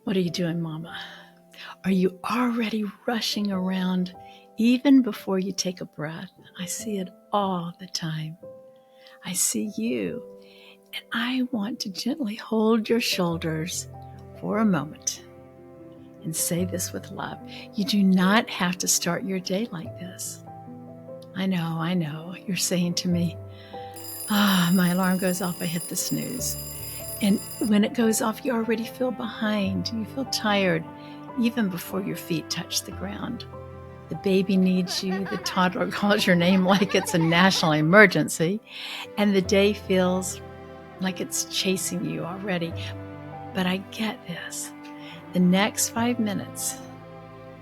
What are you doing, Mama? Are you already rushing around even before you take a breath? I see it all the time. I see you, and I want to gently hold your shoulders for a moment and say this with love. You do not have to start your day like this. I know. You're saying to me, my alarm goes off, I hit the snooze. And when it goes off, you already feel behind. You feel tired even before your feet touch the ground. The baby needs you. The toddler calls your name like it's a national emergency. And the day feels like it's chasing you already. But I get this. The next 5 minutes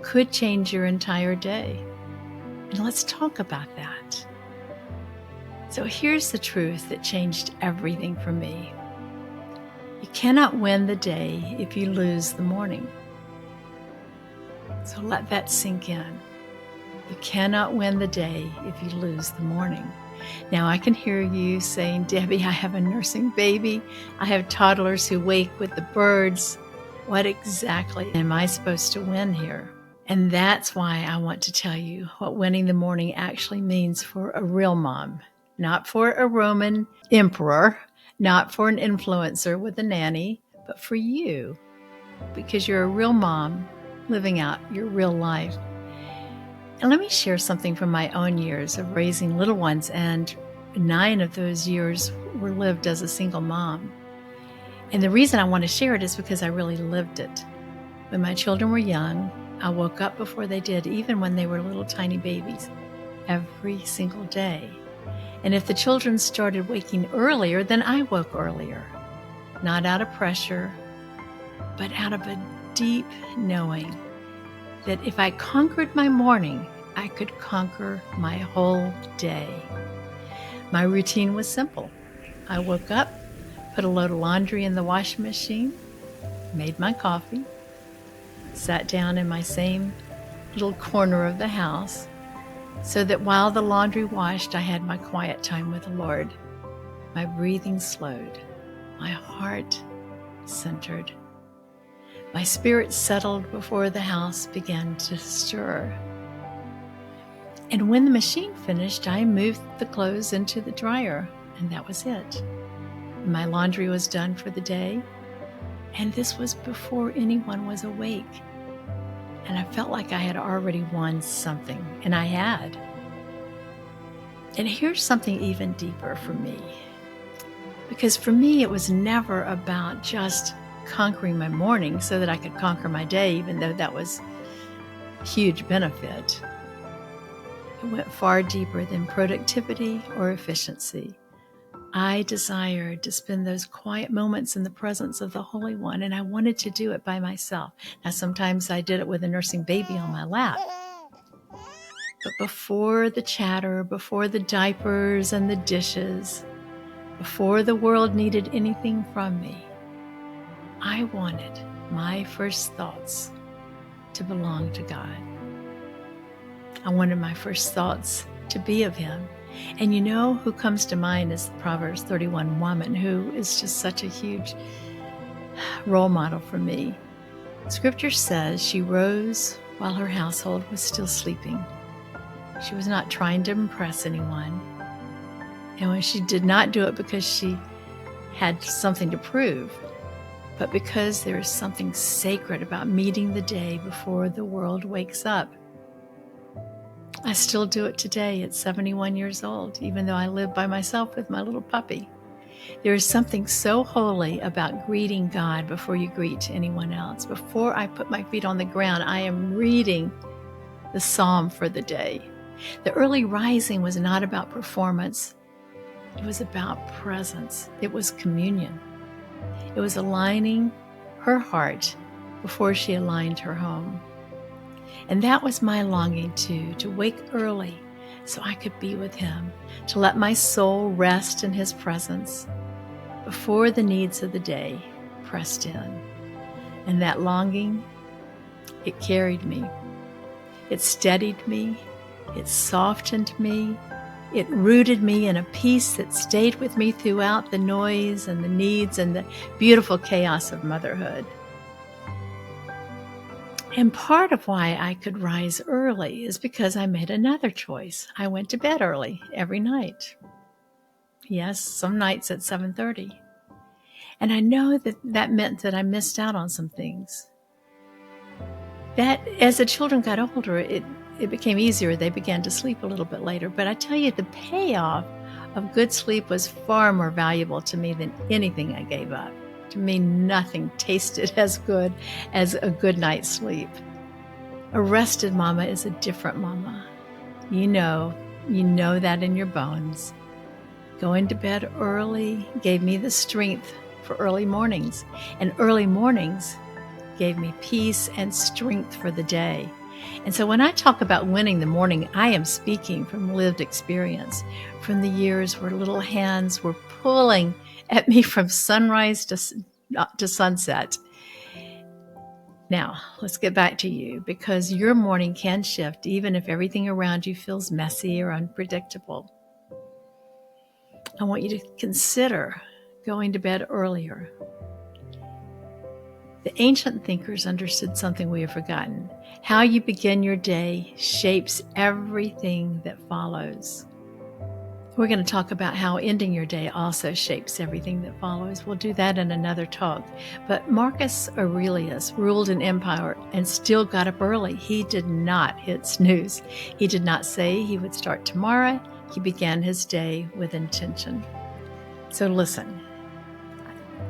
could change your entire day. And let's talk about that. So here's the truth that changed everything for me. You cannot win the day if you lose the morning. So let that sink in. You cannot win the day if you lose the morning. Now I can hear you saying, Debbie, I have a nursing baby. I have toddlers who wake with the birds. What exactly am I supposed to win here? And that's why I want to tell you what winning the morning actually means for a real mom, not for a Roman emperor, not for an influencer with a nanny, but for you, because you're a real mom living out your real life. And let me share something from my own years of raising little ones, and 9 of those years were lived as a single mom. And the reason I want to share it is because I really lived it. When my children were young, I woke up before they did, even when they were little tiny babies, every single day. And if the children started waking earlier, then I woke earlier. Not out of pressure, but out of a deep knowing that if I conquered my morning, I could conquer my whole day. My routine was simple. I woke up, put a load of laundry in the washing machine, made my coffee, sat down in my same little corner of the house, so that while the laundry washed, I had my quiet time with the Lord. My breathing slowed, my heart centered. My spirit settled before the house began to stir. And when the machine finished, I moved the clothes into the dryer, and that was it. My laundry was done for the day, and this was before anyone was awake. And I felt like I had already won something, and I had. And here's something even deeper for me. Because for me, it was never about just conquering my morning so that I could conquer my day, even though that was a huge benefit. It went far deeper than productivity or efficiency. I desired to spend those quiet moments in the presence of the Holy One, and I wanted to do it by myself. Now, sometimes I did it with a nursing baby on my lap. But before the chatter, before the diapers and the dishes, before the world needed anything from me, I wanted my first thoughts to belong to God. I wanted my first thoughts to be of Him. And you know who comes to mind is the Proverbs 31 woman, who is just such a huge role model for me. Scripture says she rose while her household was still sleeping. She was not trying to impress anyone. And when she did not do it because she had something to prove, but because there is something sacred about meeting the day before the world wakes up. I still do it today at 71 years old, even though I live by myself with my little puppy. There is something so holy about greeting God before you greet anyone else. Before I put my feet on the ground, I am reading the psalm for the day. The early rising was not about performance. It was about presence. It was communion. It was aligning her heart before she aligned her home. And that was my longing too, to wake early so I could be with Him, to let my soul rest in His presence before the needs of the day pressed in. And that longing, it carried me. It steadied me. It softened me. It rooted me in a peace that stayed with me throughout the noise and the needs and the beautiful chaos of motherhood. And part of why I could rise early is because I made another choice. I went to bed early every night. Yes, some nights at 7:30. And I know that meant that I missed out on some things. That as the children got older, it became easier. They began to sleep a little bit later. But I tell you, the payoff of good sleep was far more valuable to me than anything I gave up. To me, nothing tasted as good as a good night's sleep. A rested mama is a different mama. You know that in your bones. Going to bed early gave me the strength for early mornings, and early mornings gave me peace and strength for the day. And so when I talk about winning the morning, I am speaking from lived experience, from the years where little hands were pulling at me from sunrise to sunset. Now, let's get back to you, because your morning can shift even if everything around you feels messy or unpredictable. I want you to consider going to bed earlier. The ancient thinkers understood something we have forgotten. How you begin your day shapes everything that follows. We're going to talk about how ending your day also shapes everything that follows. We'll do that in another talk. But Marcus Aurelius ruled an empire and still got up early. He did not hit snooze. He did not say he would start tomorrow. He began his day with intention. So listen,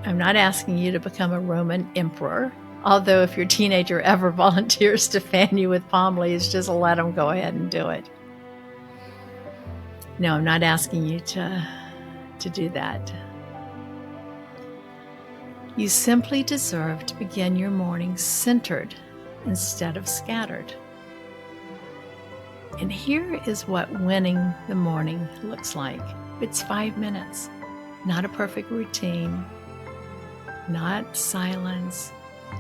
I'm not asking you to become a Roman emperor, although if your teenager ever volunteers to fan you with palm leaves, just let them go ahead and do it. No, I'm not asking you to do that. You simply deserve to begin your morning centered instead of scattered. And here is what winning the morning looks like. It's 5 minutes, not a perfect routine, not silence,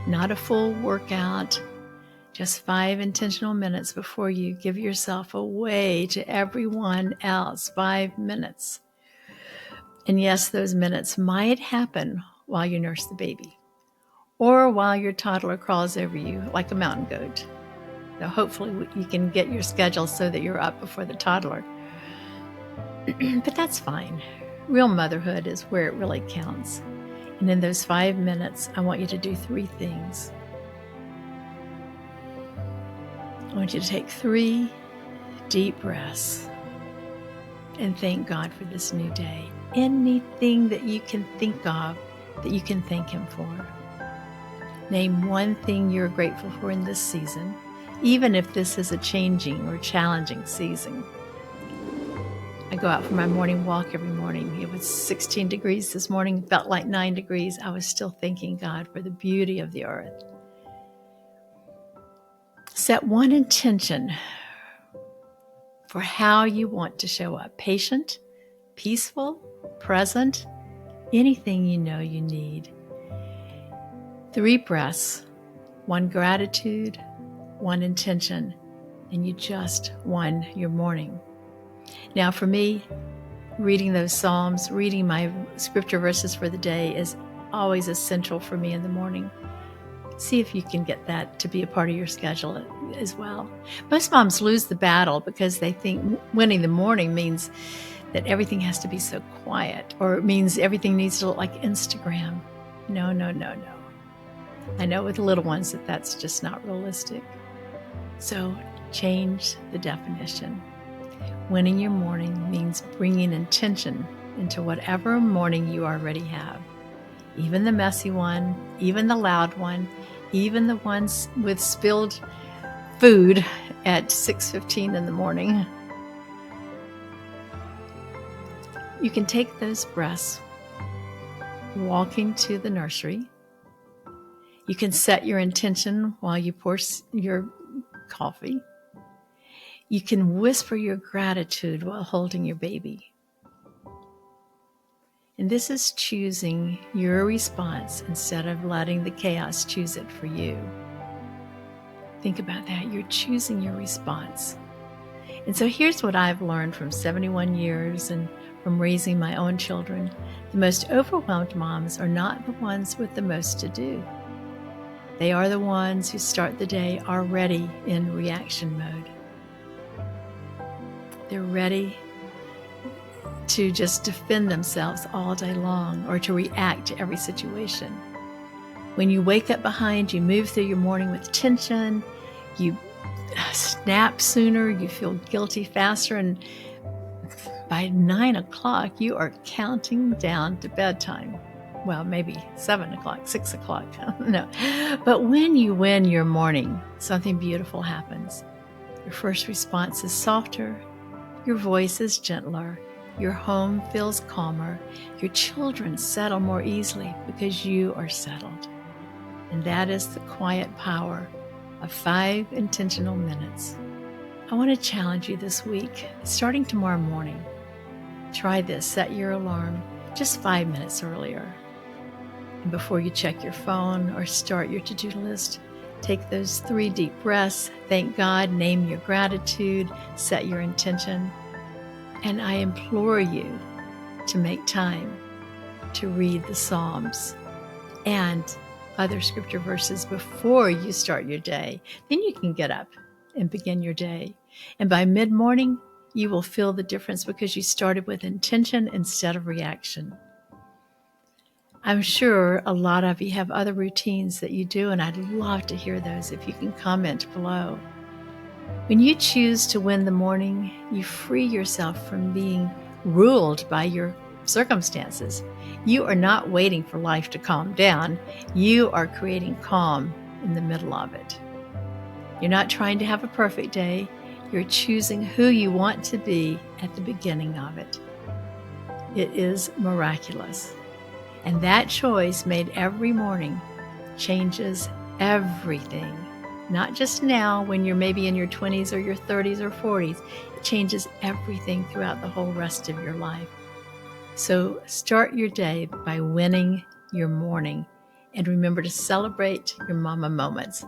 not a full workout, just 5 intentional minutes before you give yourself away to everyone else. 5 minutes. And yes, those minutes might happen while you nurse the baby or while your toddler crawls over you like a mountain goat. Now, hopefully you can get your schedule so that you're up before the toddler. But that's fine. Real motherhood is where it really counts. And in those 5 minutes, I want you to do 3 things. I want you to take 3 deep breaths and thank God for this new day. Anything that you can think of that you can thank Him for. Name one thing you're grateful for in this season, even if this is a changing or challenging season. I go out for my morning walk every morning. It was 16 degrees this morning, felt like 9 degrees. I was still thanking God for the beauty of the earth. Set one intention for how you want to show up. Patient, peaceful, present, anything you know you need. 3 breaths, 1 gratitude, 1 intention, and you just won your morning. Now for me, reading those Psalms, reading my scripture verses for the day is always essential for me in the morning. See if you can get that to be a part of your schedule as well. Most moms lose the battle because they think winning the morning means that everything has to be so quiet, or it means everything needs to look like Instagram. No. I know with little ones that's just not realistic. So change the definition. Winning your morning means bringing intention into whatever morning you already have. Even the messy one, even the loud one, even the ones with spilled food at 6:15 in the morning. You can take those breaths walking to the nursery. You can set your intention while you pour your coffee. You can whisper your gratitude while holding your baby. And this is choosing your response instead of letting the chaos choose it for you. Think about that. You're choosing your response. And so here's what I've learned from 71 years and from raising my own children. The most overwhelmed moms are not the ones with the most to do. They are the ones who start the day already in reaction mode. They're ready to just defend themselves all day long or to react to every situation. When you wake up behind, you move through your morning with tension, you snap sooner, you feel guilty faster, and by 9 o'clock, you are counting down to bedtime. Well, maybe 7 o'clock, 6 o'clock, no. But when you win your morning, something beautiful happens. Your first response is softer, your voice is gentler, your home feels calmer, your children settle more easily because you are settled. And that is the quiet power of 5 intentional minutes. I want to challenge you this week, starting tomorrow morning. Try this, set your alarm just 5 minutes earlier. And before you check your phone or start your to-do list, take those 3 deep breaths, thank God, name your gratitude, set your intention. And I implore you to make time to read the Psalms and other scripture verses before you start your day. Then you can get up and begin your day. And by mid-morning, you will feel the difference because you started with intention instead of reaction. I'm sure a lot of you have other routines that you do, and I'd love to hear those if you can comment below. When you choose to win the morning, you free yourself from being ruled by your circumstances. You are not waiting for life to calm down. You are creating calm in the middle of it. You're not trying to have a perfect day. You're choosing who you want to be at the beginning of it. It is miraculous. And that choice made every morning changes everything. Not just now when you're maybe in your 20s or your 30s or 40s. It changes everything throughout the whole rest of your life. So start your day by winning your morning. And remember to celebrate your mama moments.